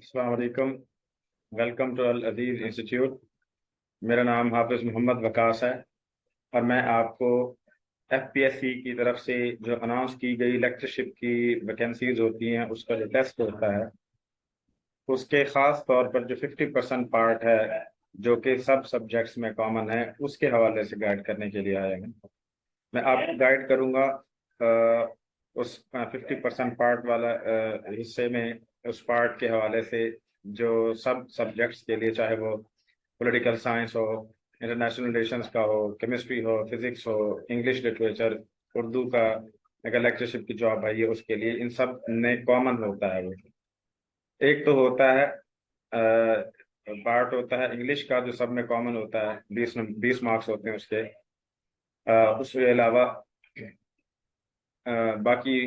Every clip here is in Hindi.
अस्सलाम वालेकुम। Welcome to Al Aziz institute. मेरा नाम हाफिज़ मोहम्मद वकास है और मैं आपको एफपीएससी की तरफ से जो अनाउंस की गई लेक्चरशिप की वैकेंसीज होती हैं उसका जो टेस्ट होता है उसके ख़ास तौर पर जो 50% पार्ट है जो कि सब सब्जेक्ट्स में कॉमन है उसके हवाले से गाइड करने के लिए आए हैं। मैं आपको गाइड करूँगा उस 50% पार्ट वाला हिस्से में, उस पार्ट के हवाले से जो सब सब्जेक्ट्स के लिए, चाहे वो पॉलिटिकल साइंस हो, इंटरनेशनल रिलेशंस का हो, केमिस्ट्री हो, फिजिक्स हो, इंग्लिश लिटरेचर, उर्दू का अगर लेक्चरशिप की जॉब है ये, उसके लिए इन सब में कॉमन होता है। वो एक तो होता है पार्ट होता है इंग्लिश का जो सब में कॉमन होता है, 20 मार्क्स होते हैं उसके। उसके अलावा बाकी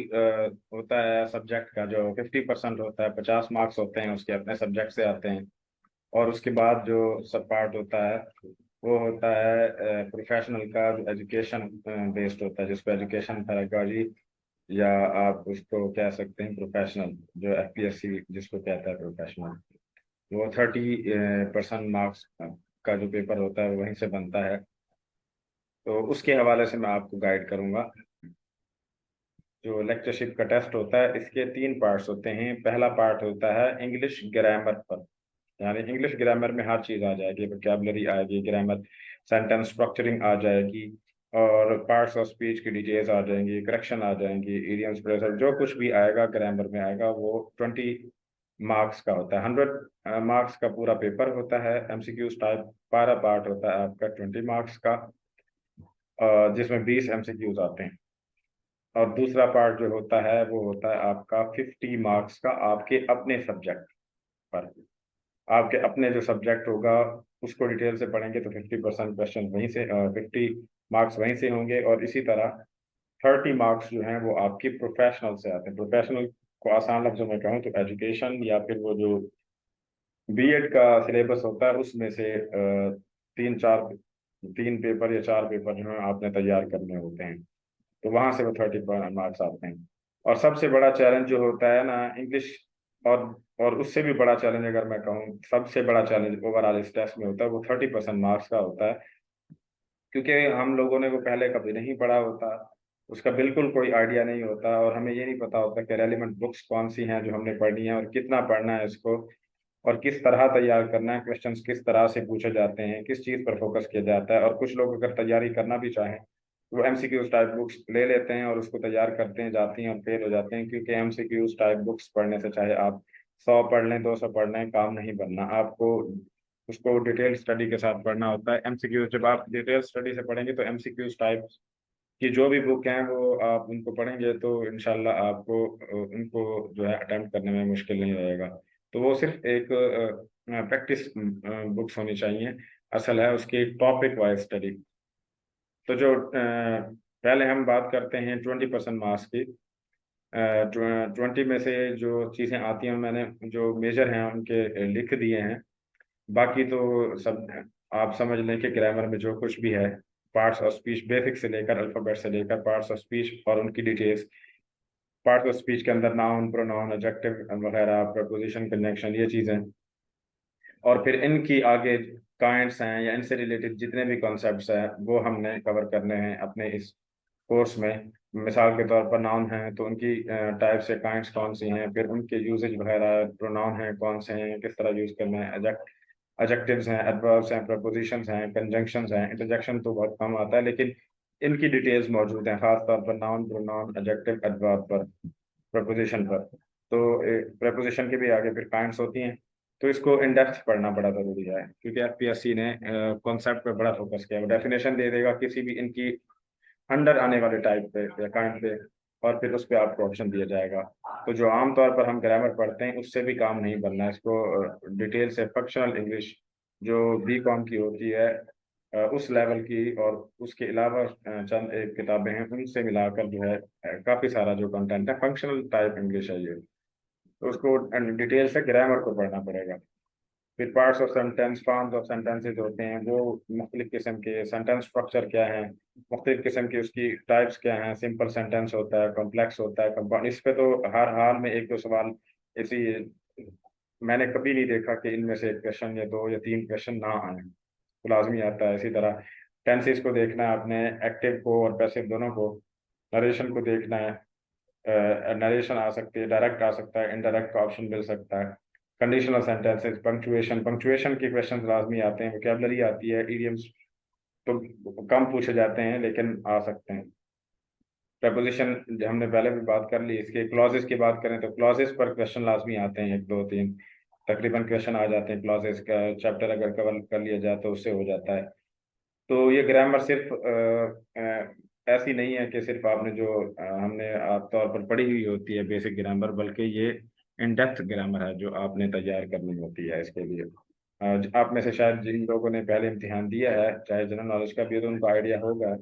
होता है सब्जेक्ट का जो 50% होता है, 50 मार्क्स होते हैं उसके, अपने सब्जेक्ट से आते हैं। और उसके बाद जो सब पार्ट होता है वो होता है प्रोफेशनल का, एजुकेशन बेस्ड होता है, जिसको एजुकेशन पैरागॉजी या आप उसको कह सकते हैं प्रोफेशनल, जो एफपीएससी जिसको कहता है प्रोफेशनल। वो 30% मार्क्स का जो पेपर होता है वो वहीं से बनता है। तो उसके हवाले से मैं आपको गाइड करूंगा। जो लेक्चरशिप का टेस्ट होता है इसके 3 पार्ट्स होते हैं। पहला पार्ट होता है इंग्लिश ग्रामर पर, यानी इंग्लिश ग्रामर में हर चीज़ आ जाएगी, वोकैबुलरी आएगी, ग्रामर, सेंटेंस स्ट्रक्चरिंग आ जाएगी, और पार्ट्स ऑफ स्पीच की डिटेल्स आ जाएंगी, करेक्शन आ जाएंगी, इडियम्स, फ्रेजल, जो कुछ भी आएगा ग्रामर में आएगा वो 20 मार्क्स का होता है। 100 मार्क्स का पूरा पेपर होता है, एमसीक्यूज टाइप। पहला पार्ट होता है आपका 20 मार्क्स का, जिसमें 20 एमसीक्यूज आते हैं। और दूसरा पार्ट जो होता है वो होता है आपका 50 मार्क्स का, आपके अपने सब्जेक्ट पर। आपके अपने जो सब्जेक्ट होगा उसको डिटेल से पढ़ेंगे तो 50% क्वेश्चन वहीं से, 50 मार्क्स वहीं से होंगे। और इसी तरह 30 मार्क्स जो हैं वो आपकी प्रोफेशनल से आते हैं। प्रोफेशनल को आसान लफ्जों में कहूँ तो एजुकेशन, या फिर वो जो बीएड का सिलेबस होता है उसमें से तीन पेपर या 4 पेपर जो है आपने तैयार करने होते हैं। तो वहां से वो 30 मार्क्स आते हैं। और सबसे बड़ा चैलेंज जो होता है ना इंग्लिश, और और उससे भी बड़ा चैलेंज अगर मैं कहूँ, सबसे बड़ा चैलेंज ओवरऑल इस टेस्ट में होता है वो 30% मार्क्स का होता है। क्योंकि हम लोगों ने वो पहले कभी नहीं पढ़ा होता, उसका बिल्कुल कोई आइडिया नहीं होता, और हमें ये नहीं पता होता कि रेलिवेंट बुक्स कौन सी हैं जो हमने पढ़नी है, और कितना पढ़ना है इसको, और किस तरह तैयार करना है, क्वेश्चंस किस तरह से पूछे जाते हैं, किस चीज़ पर फोकस किया जाता है। और कुछ लोग अगर तैयारी करना भी चाहें वो एमसीक्यूज टाइप बुक्स ले लेते हैं और उसको तैयार करते हैं, जाती हैं और फेल हो जाते हैं। क्योंकि एमसीक्यूज टाइप बुक्स पढ़ने से, चाहे आप 100 पढ़ लें, 200 पढ़ लें, काम नहीं बनना। आपको उसको डिटेल स्टडी के साथ पढ़ना होता है। एमसीक्यूज जब आप डिटेल स्टडी से पढ़ेंगे तो एमसीक्यूज टाइप की जो भी बुक हैं वो आप उनको पढ़ेंगे तो इंशाल्लाह आपको उनको जो है अटेम्प्ट करने में मुश्किल नहीं रहेगा। तो वो सिर्फ एक प्रैक्टिस बुक्स होनी चाहिए। असल है उसकी टॉपिक वाइज स्टडी। तो जो पहले हम बात करते हैं 20% मार्क्स की। 20 में से जो चीज़ें आती हैं मैंने जो मेजर हैं उनके लिख दिए हैं। बाकी तो सब आप समझ लें कि ग्रामर में जो कुछ भी है, पार्ट्स ऑफ स्पीच बेसिक से लेकर अल्फाबेट से लेकर पार्ट्स ऑफ स्पीच और उनकी डिटेल्स, पार्ट्स ऑफ स्पीच के अंदर नाउन, प्रोनाउन, एडजेक्टिव वगैरह, प्रपोजिशन, कंजंक्शन, ये चीज़ें। और फिर इनकी आगे काइंड्स हैं या इनसे रिलेटेड जितने भी कॉन्सेप्ट्स हैं वो हमने कवर करने हैं अपने इस कोर्स में। मिसाल के तौर पर नाउन हैं तो उनकी टाइप्स या काइंड्स कौन सी हैं, फिर उनके यूजेज वगैरह, प्रोनाउन हैं कौन से हैं, किस तरह यूज करना है, एडजेक्टिव्स हैं, एडवर्ब्स हैं, प्रपोजिशंस हैं, कंजंक्शंस हैं। इंटरजेक्शन तो बहुत कम आता है लेकिन इनकी डिटेल्स मौजूद हैं, खास तौर पर नाउन, प्रोनाउन, एडजेक्टिव, एडवर्ब पर, प्रपोजिशन पर। तो प्रपोजिशन के भी आगे फिर काइंड्स होती हैं। तो इसको इन डेप्थ पढ़ना बड़ा जरूरी है क्योंकि एफपीएससी ने कॉन्सेप्ट पे बड़ा फोकस किया। वो डेफिनेशन दे देगा किसी भी इनकी अंडर आने वाले टाइप पे या काइंड पे, और फिर उस पर आपको ऑप्शन दिया जाएगा। तो जो आमतौर पर हम ग्रामर पढ़ते हैं उससे भी काम नहीं बनना है। इसको डिटेल से फंक्शनल इंग्लिश जो बी कॉम की होती है उस लेवल की, और उसके अलावा चंद एक किताबें हैं उनसे मिलाकर जो है काफ़ी सारा जो कंटेंट है फंक्शनल टाइप इंग्लिश है ये। तो उसको डिटेल से ग्रामर को पढ़ना पड़ेगा। फिर parts of sentence, forms of sentences होते हैं, वो मुख्तलिफ किस्म के सेंटेंस स्ट्रक्चर क्या है, मुख्तलिफ किस्म की उसकी टाइप्स क्या हैं, सिंपल सेंटेंस होता है, कॉम्प्लेक्स होता है, कंपाउंड। इस पे तो हर हाल में एक दो सवाल ऐसी मैंने कभी नहीं देखा कि इनमें से एक क्वेश्चन या दो या तीन क्वेश्चन ना आए, तो लाजमी आता है। इसी तरह टेंसेस को देखना है आपने, एक्टिव को और पैसिव दोनों को। नरेशन को देखना है, नरेशन आ सकती है, डायरेक्ट आ सकता है, इनडायरेक्ट का ऑप्शन मिल सकता है। कंडीशनल सेंटेंसेस, पंक्चुएशन, पंक्चुएशन के क्वेश्चन लाजमी आते हैं। वोकेबलरी आती है, इडियम्स तो कम पूछे जाते हैं लेकिन आ सकते हैं। प्रपोजिशन हमने पहले भी बात कर ली। इसके क्लॉजेस की बात करें तो क्लॉजेस पर क्वेश्चन लाजमी आते हैं, एक दो तीन तकरीबन क्वेश्चन आ जाते हैं क्लॉजेस का। चैप्टर अगर कवर कर लिया जाए तो उससे हो जाता है। तो ये ग्रामर सिर्फ ऐसी नहीं है कि सिर्फ आपने जो हमने आप तौर पर पढ़ी हुई होती है बेसिक ग्रामर, बल्कि ये इन डेप्थ ग्रामर है जो आपने तैयार करनी होती है इसके लिए। आप में से शायद जिन लोगों ने पहले इम्तिहान दिया है, चाहे जनरल नॉलेज का भी है, तो उनको आइडिया होगा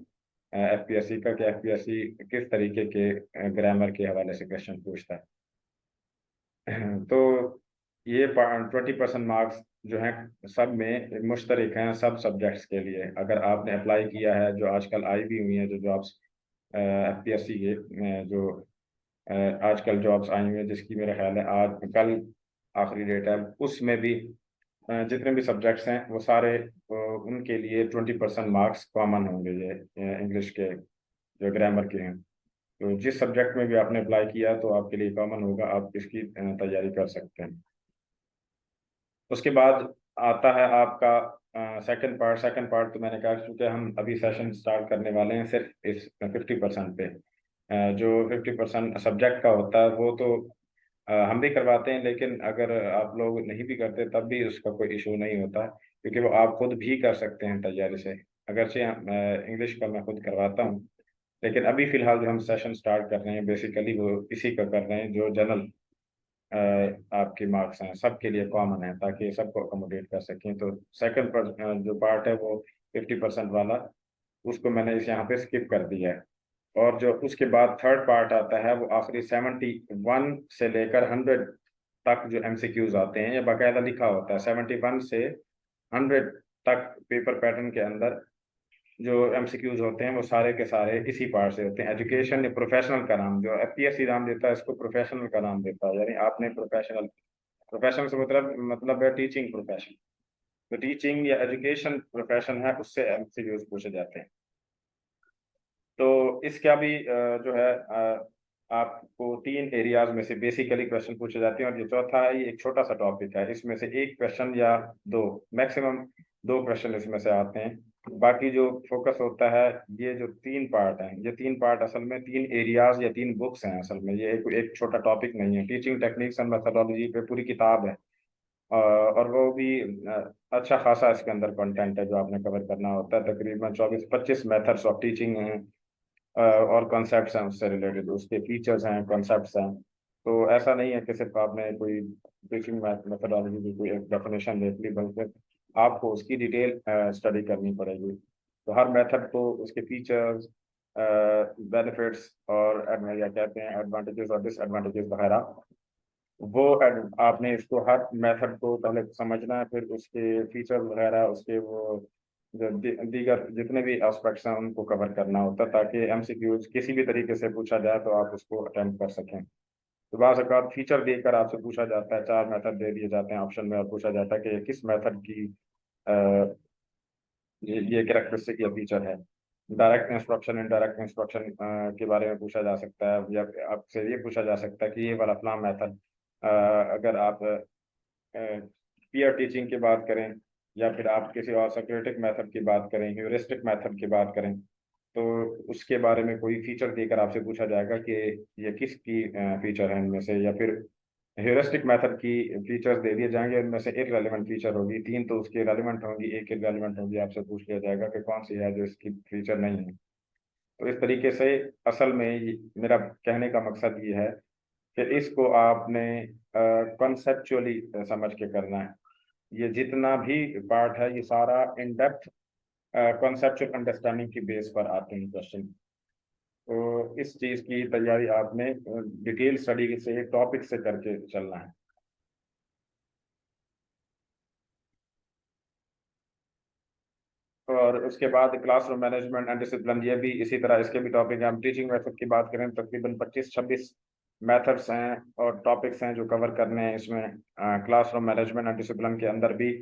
एफपीएससी का कि एफपीएससी किस तरीके के ग्रामर के हवाले से क्वेश्चन पूछता है। तो ये 20% मार्क्स जो हैं सब में मुश्तरक हैं, सब सब्जेक्ट्स के लिए। अगर आपने अप्लाई किया है, जो आजकल आई भी हुई हैं जो जॉब्स एफपीएससी के, जो आजकल जॉब्स आई हुई हैं, जिसकी मेरा ख्याल है आज कल आखिरी डेट है, उसमें भी जितने भी सब्जेक्ट्स हैं वो सारे उनके लिए 20% मार्क्स कॉमन होंगे। ये इंग्लिश के जो ग्रामर के हैं, तो जिस सब्जेक्ट में भी आपने अप्लाई किया तो आपके लिए कॉमन होगा, आप इसकी तैयारी कर सकते हैं। उसके बाद आता है आपका सेकंड पार्ट तो मैंने कहा, क्योंकि हम अभी सेशन स्टार्ट करने वाले हैं सिर्फ इस 50% पे। जो 50% सब्जेक्ट का होता है वो तो हम भी करवाते हैं, लेकिन अगर आप लोग नहीं भी करते तब भी उसका कोई इशू नहीं होता, क्योंकि वो आप खुद भी कर सकते हैं तैयारी से। अगरचे इंग्लिश का मैं खुद करवाता हूँ, लेकिन अभी फिलहाल जो हम सेशन स्टार्ट कर रहे हैं बेसिकली वो इसी का कर रहे हैं, जो जनरल आपके मार्क्स हैं सबके लिए कॉमन है, ताकि सबको अकोमोडेट कर सकें। तो सेकंड पर जो पार्ट है वो 50% वाला, उसको मैंने इस यहाँ पे स्किप कर दिया है। और जो उसके बाद थर्ड पार्ट आता है वो आखिरी 71 से लेकर 100 तक जो एमसीक्यूज आते हैं, ये बाकायदा लिखा होता है। 71 से 100 तक पेपर पैटर्न के अंदर जो एमसीक्यूज होते हैं वो सारे के सारे इसी पार्ट से होते हैं। एजुकेशन या प्रोफेशनल का नाम जो एफपीएससी नाम देता है, इसको प्रोफेशनल का नाम देता है। यानी आपने प्रोफेशनल, प्रोफेशनल से मतलब है टीचिंग प्रोफेशन। तो टीचिंग या एजुकेशन प्रोफेशन है, उससे एमसीक्यूज पूछे जाते हैं। तो इसका भी जो है आपको तीन एरियाज में से बेसिकली क्वेश्चन पूछे जाते हैं। और ये चौथा है, ये एक छोटा सा टॉपिक है, इसमें से एक क्वेश्चन या दो, मैक्सिमम दो क्वेश्चन इसमें से आते हैं। बाकी जो फोकस होता है, ये जो तीन पार्ट हैं, ये तीन पार्ट असल में तीन एरियाज या तीन बुक्स हैं। असल में ये एक छोटा टॉपिक नहीं है। टीचिंग टेक्निक्स एंड मेथोडोलॉजी पे पूरी किताब है। और वो भी अच्छा खासा इसके अंदर कंटेंट है जो आपने कवर करना होता है। तकरीबन 24-25 मेथड्स ऑफ टीचिंग हैं, और कॉन्सेप्ट्स हैं उससे रिलेटेड, उसके फीचर्स हैं, कॉन्सेप्ट्स हैं। तो ऐसा नहीं है कि सिर्फ आपने कोई टीचिंग मेथोडोलॉजी की कोई एक डेफिनेशन देख ली, बल्कि आपको उसकी डिटेल स्टडी करनी पड़ेगी। तो हर मेथड को उसके फीचर्स, बेनिफिट्स और क्या कहते हैं, एडवांटेजेस और डिसएडवांटेजेस वगैरह, वो आपने इसको हर मेथड को पहले समझना है, फिर उसके फीचर वगैरह, उसके वो जो दीगर जितने भी एस्पेक्ट्स हैं उनको कवर करना होता है, ताकि एमसीक्यूज किसी भी तरीके से पूछा जाए तो आप उसको अटेम्प्ट कर सकें। तो बाज़ औक़ात फीचर देकर आपसे पूछा जाता है, चार मेथड दे दिए जाते हैं ऑप्शन में, और पूछा जाता है कि किस मेथड की अ, ये कैरेक्टरिस्टिक या फीचर है। डायरेक्ट इंस्ट्रक्शन, इनडायरेक्ट इंस्ट्रक्शन के बारे में पूछा जा सकता है, या आपसे ये पूछा जा सकता है कि ये वाला फलां मेथड, अगर आप पीयर टीचिंग की बात करें, या फिर आप किसी और सोक्रेटिक मेथड की बात करें, ह्यूरिस्टिक मेथड की बात करें, तो उसके बारे में कोई फीचर देकर आपसे पूछा जाएगा कि ये किसकी फीचर है इनमें से। या फिर ह्यूरिस्टिक मेथड की फीचर्स दे दिए जाएंगे, इनमें से इररेलेवेंट फीचर होगी, तीन तो उसकी रेलेवेंट होंगी, एक इररेलेवेंट होगी। आपसे पूछ लिया जाएगा कि कौन सी है जो इसकी फीचर नहीं है। तो इस तरीके से असल में मेरा कहने का मकसद ये है कि इसको आपने कॉन्सेप्चुअली समझ के करना है। ये जितना भी पार्ट है, ये सारा इन डेप्थ कॉन्सेप्चुअल अंडरस्टैंडिंग की बेस पर आते हैं क्वेश्चन। तो इस चीज़ की तैयारी आपने डिटेल स्टडी से, टॉपिक से करके चलना है। और उसके बाद क्लासरूम मैनेजमेंट एंड डिसिप्लिन, ये भी इसी तरह, इसके भी टॉपिक है। हम टीचिंग मेथड की बात करें, तकरीबन 25-26 मेथड्स हैं और टॉपिक्स हैं जो कवर करने हैं इसमें। क्लासरूम मैनेजमेंट एंड डिसिप्लिन के अंदर भी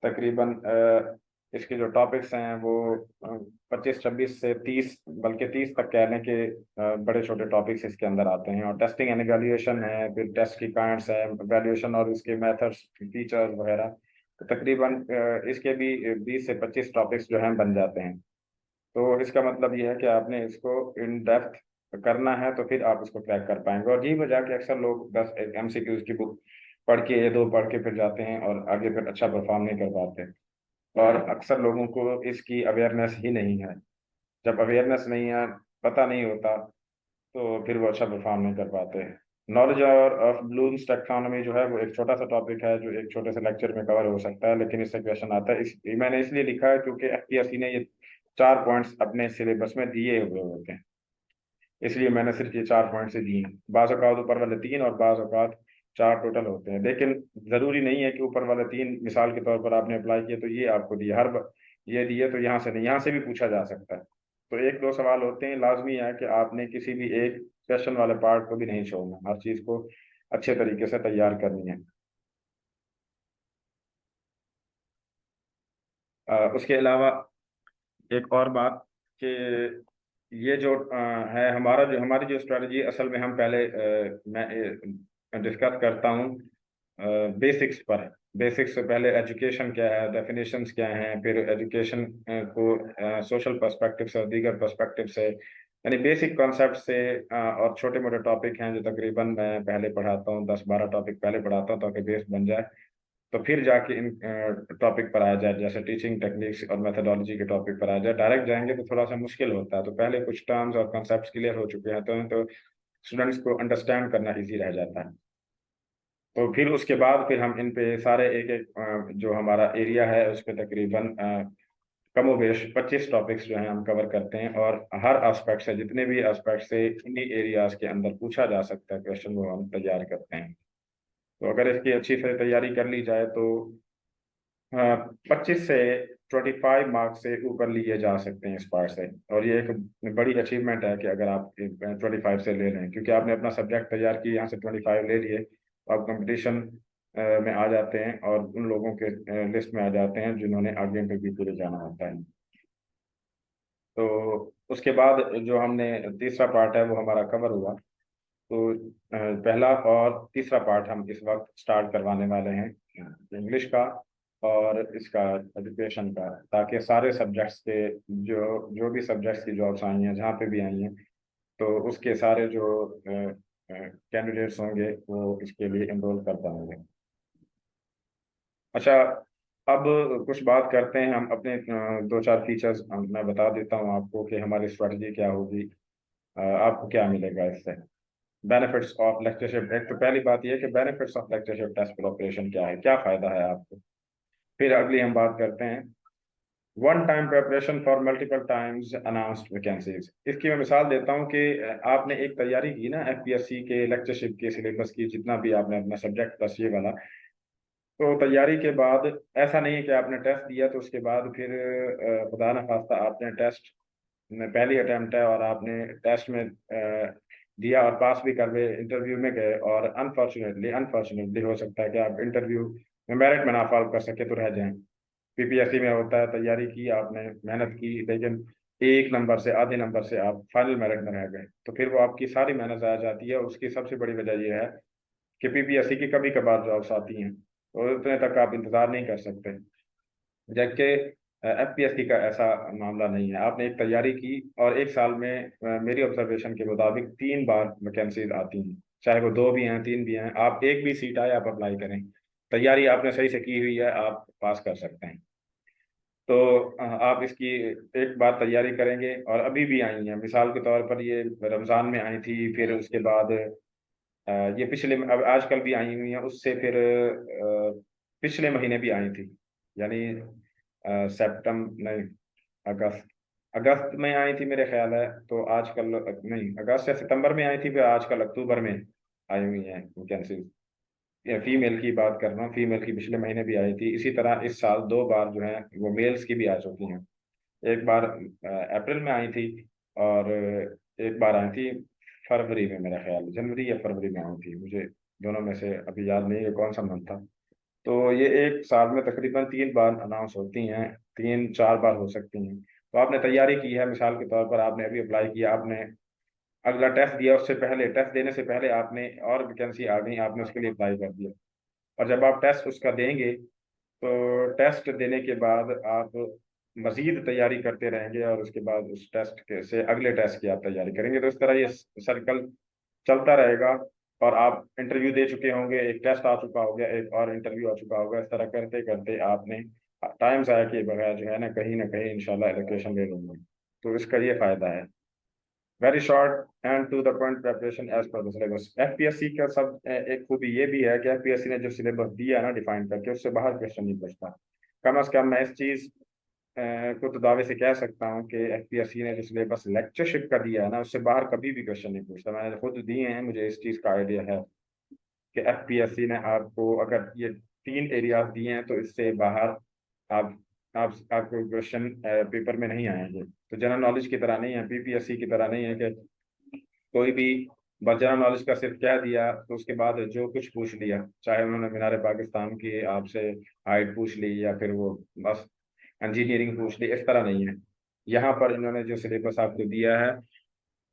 तकरीबन इसके जो टॉपिक्स हैं वो 25 26 से 30, बल्कि 30 तक कहने के बड़े छोटे टॉपिक्स इसके अंदर आते हैं। और टेस्टिंग एंड एवेल्यूएशन है, फिर टेस्ट की काइंड्स है, एवेल्यूएशन और इसके मेथड्स, फीचर्स वगैरह। तो तकरीबन इसके भी 20 से 25 टॉपिक्स जो हैं बन जाते हैं। तो इसका मतलब ये है कि आपने इसको इन डेप्थ करना है तो फिर आप इसको क्रैक कर पाएंगे। और यही वजह कि अक्सर लोग बस एक एमसीक्यूज की बुक पढ़ के, ये दो पढ़ के फिर जाते हैं और आगे फिर अच्छा परफॉर्म नहीं कर पाते। और अक्सर लोगों को इसकी अवेयरनेस ही नहीं है। जब अवेयरनेस नहीं है, पता नहीं होता, तो फिर वो अच्छा परफॉर्म नहीं कर पाते। नॉलेज और ऑफ ब्लूम्स टैक्सोनॉमी जो है वो एक छोटा सा टॉपिक है जो एक छोटे से लेक्चर में कवर हो सकता है, लेकिन इससे क्वेश्चन आता है। मैंने इसलिए लिखा है क्योंकि एफपीएससी ने ये 4 पॉइंट्स अपने सिलेबस में दिए हुए होते हैं, इसलिए मैंने सिर्फ ये 4 पॉइंट्स ही दिए। बाज़ औक़ात ऊपर वाले 3 और बाज़ औक़ात 4 टोटल होते हैं, लेकिन जरूरी नहीं है कि ऊपर वाले 3 मिसाल के तौर पर आपने अप्लाई किए तो ये आपको दिए ये दिए तो यहाँ से नहीं, यहाँ से भी पूछा जा सकता है। तो एक दो सवाल होते हैं, लाजमी है कि आपने किसी भी एक क्वेश्चन वाले पार्ट को भी नहीं छोड़ना, हर चीज को अच्छे तरीके से तैयार करनी है। उसके अलावा एक और बात कि ये जो है हमारी जो स्ट्रेटजी, असल में हम पहले मैं डिस्कस करता हूँ बेसिक्स पर। बेसिक्स से पहले एजुकेशन क्या है, डेफिनेशंस क्या हैं, फिर एजुकेशन को सोशल पर्सपेक्टिव से और दीगर पर्सपेक्टिव से, यानी बेसिक कॉन्सेप्ट से और छोटे मोटे टॉपिक हैं जो तकरीबन मैं पहले पढ़ाता हूँ, 10 12 टॉपिक पहले पढ़ाता हूँ ताकि बेस बन जाए। तो फिर जाके इन टॉपिक पर आया जाए, जैसे टीचिंग टेक्निक्स और मेथोडोलॉजी के टॉपिक पर आ जाए। डायरेक्ट जाएंगे तो थोड़ा सा मुश्किल होता है, तो पहले कुछ टर्म्स और कॉन्सेप्ट्स क्लियर हो चुके हैं तो स्टूडेंट्स को अंडरस्टैंड करना इजी रह जाता है। तो फिर उसके बाद फिर हम इन पे सारे एक एक जो हमारा एरिया है उस पर तकरीबन कमोबेश 25 टॉपिक्स जो हैं हम कवर करते हैं। और हर एस्पेक्ट से, जितने भी एस्पेक्ट से इन्हीं एरियाज के अंदर पूछा जा सकता है क्वेश्चन, वो हम तैयार करते हैं। तो अगर इसकी अच्छी से तैयारी कर ली जाए तो 25 से 25 मार्क्स से ऊपर लिए जा सकते हैं इस पार्ट से। और ये एक बड़ी अचीवमेंट है कि अगर आप 25 से ले लें, क्योंकि आपने अपना सब्जेक्ट तैयार किया, यहाँ से 25 ले लिए तो आप कंपटीशन में आ जाते हैं और उन लोगों के लिस्ट में आ जाते हैं जिन्होंने आगे इंटरव्यू के लिए जाना होता है। तो उसके बाद जो हमने तीसरा पार्ट है वो हमारा कवर हुआ। तो पहला और तीसरा पार्ट हम इस वक्त स्टार्ट करवाने वाले हैं इंग्लिश का और इसका एजुकेशन का, ताकि सारे सब्जेक्ट्स के जो जो भी सब्जेक्ट्स की जॉब्स आई हैं, जहाँ पे भी आई हैं, तो उसके सारे जो कैंडिडेट्स होंगे वो इसके लिए एनरोल कर पाएंगे। अच्छा, अब कुछ बात करते हैं हम अपने दो चार फीचर्स मैं बता देता हूँ आपको कि हमारी स्ट्रेटजी क्या होगी, आपको क्या मिलेगा इससे। बेनिफिट्स ऑफ लेक्चरशिप, एक तो पहली बात यह है कि benefits of lectureship test preparation क्या है, क्या फायदा है आपको। फिर अगली हम बात करते हैं one time preparation for multiple times announced vacancies. इसकी मैं मिसाल देता हूँ कि आपने एक तैयारी की ना एफपीएससी के लेक्चरशिप के सिलेबस की, जितना भी आपने अपना सब्जेक्ट बस ये वाला, तो तैयारी के बाद ऐसा नहीं है कि आपने टेस्ट दिया तो उसके बाद फिर खुदा न खास्ता आपने टेस्ट में पहली अटेम्प्ट है और आपने टेस्ट में दिया और पास भी कर गए, इंटरव्यू में गए और अनफॉर्चुनेटली हो सकता है कि आप इंटरव्यू में मेरिट में ना फॉलो कर सके तो रह जाएं। पीपीएससी में होता है, तैयारी की आपने, मेहनत की, लेकिन एक नंबर से, आधे नंबर से आप फाइनल मेरिट में रह गए, तो फिर वो आपकी सारी मेहनत ज़ाया जाती है। उसकी सबसे बड़ी वजह यह है कि पीपीएससी की कभी कभार जॉब्स आती हैं और उतने तक आप इंतजार नहीं कर सकते, जबकि एफपीएससी का ऐसा मामला नहीं है। आपने एक तैयारी की और एक साल में मेरी ऑब्जर्वेशन के मुताबिक 3 बार वैकेंसीज आती हैं, चाहे वो 2 भी हैं 3 भी हैं, आप एक भी सीट आए आप अप्लाई करें, तैयारी आपने सही से की हुई है, आप पास कर सकते हैं। तो आप इसकी एक बार तैयारी करेंगे और अभी भी आई हैं, मिसाल के तौर पर ये रमज़ान में आई थी, फिर उसके बाद ये पिछले अब आजकल भी आई हुई हैं, उससे फिर पिछले महीने भी आई थी, यानी सितंबर नहीं, अगस्त अगस्त में आई थी मेरे ख्याल है। तो आजकल नहीं, अगस्त या सितंबर में आई थी, फिर आजकल अक्टूबर में आई हुई हैं वैकेंसी। फीमेल की बात कर रहा हूँ, फीमेल की पिछले महीने भी आई थी। इसी तरह इस साल 2 बार जो है वो मेल्स की भी आ चुकी हैं। एक बार अप्रैल में आई थी और एक बार आई थी फरवरी में, मेरा ख्याल है जनवरी या फरवरी में आई थी, मुझे दोनों में से अभी याद नहीं है कौन सा मंथ था। तो ये एक साल में तकरीबन 3 बार अनाउंस होती हैं, 3-4 बार हो सकती हैं। तो आपने तैयारी की है, मिसाल के तौर पर आपने अभी अप्लाई किया, आपने अगला टेस्ट दिया, उससे पहले, टेस्ट देने से पहले आपने और वैकेंसी आ गई, आपने उसके लिए अप्लाई कर दिया, और जब आप टेस्ट उसका देंगे तो टेस्ट देने के बाद आप मजीद तैयारी करते रहेंगे, और उसके बाद उस टेस्ट के से अगले टेस्ट की आप तैयारी करेंगे, तो इस तरह ये सर्कल चलता रहेगा। और आप इंटरव्यू दे चुके होंगे, एक टेस्ट आ चुका होगा, एक और इंटरव्यू आ चुका होगा, इस तरह करते करते आपने टाइम ज़ाया किए बगैर जो है ना कहीं इंशाल्लाह एलोकेशन ले लेंगे। तो इसका ये फायदा है। Very short and to the point preparation as per the syllabus. FPSC का सब एक खूबी ये भी है कि एफपीएससी ने जो सिलेबस दिया है ना डिफाइन करके, उससे बाहर क्वेश्चन नहीं पूछता। कम अज कम मैं इस चीज को तो दावे से कह सकता हूँ कि एफपीएससी ने जो सिलेबस लेक्चरशिप का दिया है ना, उससे बाहर कभी भी क्वेश्चन नहीं पूछता। मैंने खुद दिए हैं, मुझे इस चीज का आइडिया है कि एफपीएससी ने आपको अगर ये 3 एरियाज दिए हैं तो इससे बाहर आप आपको क्वेश्चन पेपर में नहीं आएंगे। तो जनरल नॉलेज की तरह नहीं है, पीपीएससी की तरह नहीं है कि कोई भी बस जनरल नॉलेज का सिर्फ कह दिया तो उसके बाद जो कुछ पूछ लिया, चाहे उन्होंने मीनार पाकिस्तान की आपसे हाइट पूछ ली या फिर वो बस इंजीनियरिंग पूछ ली, इस तरह नहीं है। यहाँ पर इन्होंने जो सिलेबस आपको दिया है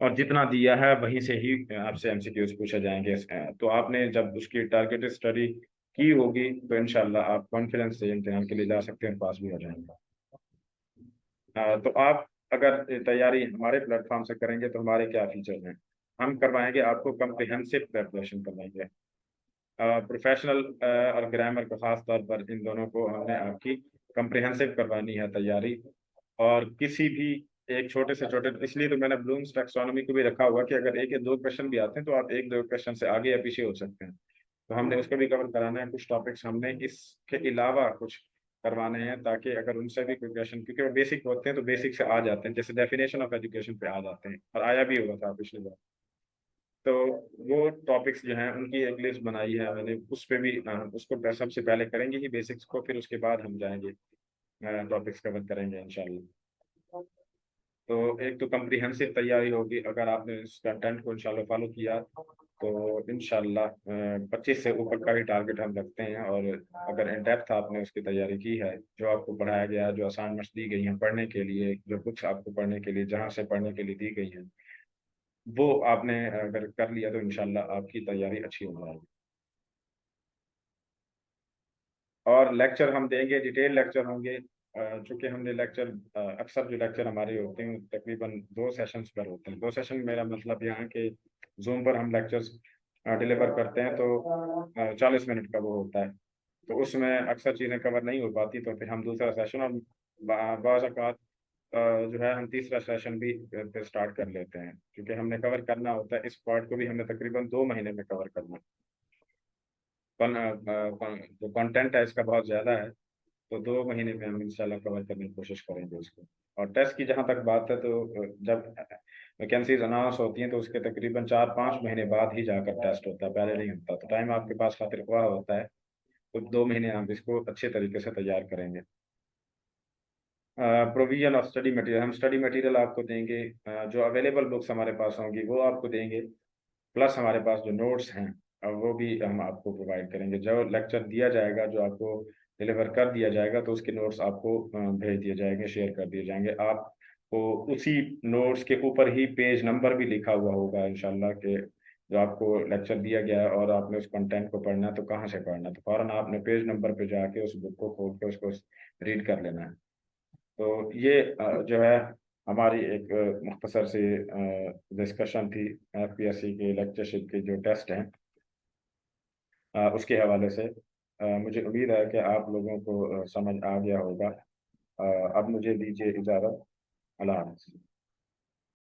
और जितना दिया है वहीं से ही आपसे एमसीक्यूज पूछे जाएंगे। तो आपने जब उसकी टारगेटेड स्टडी की होगी तो इंशाल्लाह आप कॉन्फिडेंस से इम्तिहान के लिए जा सकते हैं, पास भी हो जाएंगे। तो आप अगर तैयारी हमारे प्लेटफॉर्म से करेंगे तो हमारे क्या फीचर्स हैं। हम करवाएंगे आपको कम्प्रिहेंसिव प्रेपरेशन करवाएंगे, प्रोफेशनल और ग्रामर को खास तौर पर, इन दोनों को हमने आपकी कम्प्रिहेंसिव करवानी है तैयारी। और किसी भी एक छोटे से छोटे, इसलिए तो मैंने ब्लूम्स टैक्सोनॉमी को भी रखा हुआ कि अगर एक या दो क्वेश्चन भी आते हैं तो आप एक दो क्वेश्चन से आगे या पीछे हो सकते हैं। तो हमने उसको भी कवर कराना है। कुछ टॉपिक्स हमने इसके अलावा कुछ करवाने हैं ताकि अगर उनसे भी कोई क्वेश्चन, क्योंकि वो बेसिक होते हैं तो बेसिक से आ जाते हैं, जैसे डेफिनेशन ऑफ एजुकेशन पे आ जाते हैं और आया भी हुआ था पिछली बार। तो वो टॉपिक्स जो हैं उनकी एक लिस्ट बनाई है मैंने, उस पे भी उसको सबसे पहले करेंगे ही बेसिक्स को, फिर उसके बाद हम जाएंगे टॉपिक्स कवर करेंगे इंशाल्लाह। तो एक तो कम्प्रिहेंसिव तैयारी होगी, अगर आपने इस कंटेंट को इंशाल्लाह फॉलो किया तो इंशाल्लाह 25 से ऊपर का ही टारगेट हम रखते हैं। और अगर इन डेप्थ आपने उसकी तैयारी की है, जो आपको पढ़ाया गया, जो असाइनमेंट्स दी गई हैं पढ़ने के लिए, जो बुक्स आपको पढ़ने के लिए जहाँ से पढ़ने के लिए दी गई हैं, वो आपने अगर कर लिया तो इंशाल्लाह आपकी तैयारी अच्छी हो जाएगी। और लेक्चर हम देंगे, डिटेल लेक्चर होंगे। चूंकि हमने लेक्चर, अक्सर जो लेक्चर हमारे होते हैं तकरीबन 2 सेशंस पर होते हैं। 2 सेशन मेरा मतलब यहाँ के जूम पर हम लेक्चर्स डिलीवर करते हैं तो 40 मिनट का वो होता है। तो उसमें अक्सर चीज़ें कवर नहीं हो पाती, तो फिर हम दूसरा सेशन और बाज़ औक़ात जो है हम तीसरा सेशन भी फिर स्टार्ट कर लेते हैं, क्योंकि हमने कवर करना होता है। इस पार्ट को भी हमने तकरीबन 2 महीने में कवर करना है। जो कंटेंट है इसका बहुत ज़्यादा है, तो 2 महीने में हम इंशाल्लाह कवर करने की कोशिश करेंगे इसको। और टेस्ट की जहाँ तक बात है तो जब वैकेंसीज अनाउंस होती हैं तो उसके तकरीबन 4-5 महीने बाद ही जाकर टेस्ट होता है, पहले नहीं होता। तो टाइम आपके पास खातिर ख्वाह होता है, तो 2 महीने हम इसको अच्छे तरीके से तैयार करेंगे। प्रोविजन ऑफ स्टडी मटेरियल, हम स्टडी मटेरियल आपको देंगे, जो अवेलेबल बुक्स हमारे पास होंगी वो आपको देंगे, प्लस हमारे पास जो नोट्स हैं वो भी हम आपको प्रोवाइड करेंगे। जो लेक्चर दिया जाएगा, जो आपको डिलीवर कर दिया जाएगा, तो उसके नोट्स आपको भेज दिए जाएंगे, शेयर कर दिए जाएंगे। आपको उसी नोट्स के ऊपर ही पेज नंबर भी लिखा हुआ होगा इंशाल्लाह के, जो आपको लेक्चर दिया गया है और आपने उस कंटेंट को पढ़ना है तो कहाँ से पढ़ना है, तो फौरन आपने पेज नंबर पे जाके उस बुक को खोल के उसको रीड कर लेना है। तो ये जो है हमारी एक मुख्तसर सी डिस्कशन थी एफपीएससी के लेक्चरशिप के जो टेस्ट हैं उसके हवाले से। मुझे उम्मीद है कि आप लोगों को समझ आ गया होगा। अब मुझे दीजिए इजाज़त। अल्लाह हाफ़िज़।